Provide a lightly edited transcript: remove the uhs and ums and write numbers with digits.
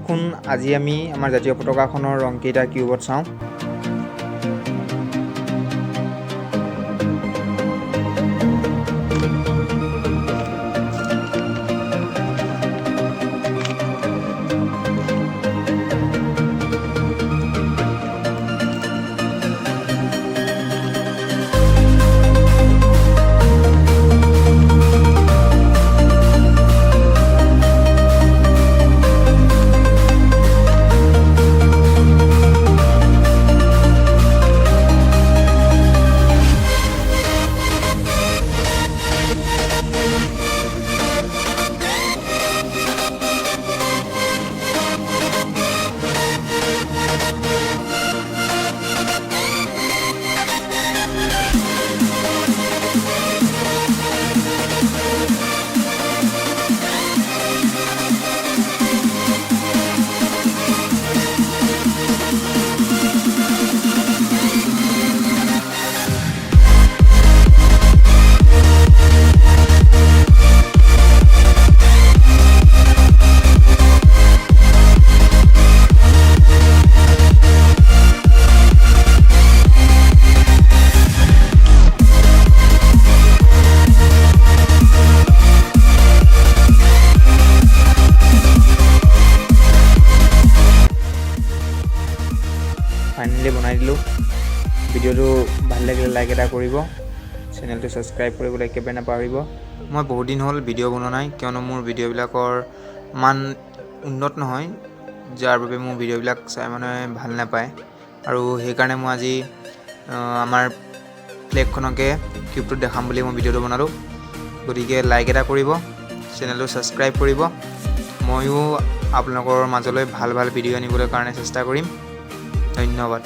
আহকচোন আজি আমি আমাৰ জাতীয় পতাকাখনৰ ৰংকেইটা কিউবত চাওঁ। ফাইনেলি বনাই দিলোঁ। ভিডিঅ'টো ভাল লাগিলে লাইক এটা কৰিব, চেনেলটো ছাবস্ক্ৰাইব কৰিবলৈ একেবাৰে নাপাহৰিব। মই বহুত দিন হ'ল ভিডিঅ' বনোৱা নাই, কিয়নো মোৰ ভিডিঅ'বিলাকৰ মান উন্নত নহয়, যাৰ বাবে মোৰ ভিডিঅ'বিলাক চাই মানুহে ভাল নাপায়। আৰু সেইকাৰণে মই আজি আমাৰ ফ্লেগখনকে কিউবটোত দেখাম বুলি মই ভিডিঅ'টো বনালোঁ। গতিকে লাইক এটা কৰিব, চেনেলটো ছাবস্ক্ৰাইব কৰিব। ময়ো আপোনালোকৰ মাজলৈ ভাল ভাল ভিডিঅ' আনিবলৈ কাৰণে চেষ্টা কৰিম। ধন্যবাদ।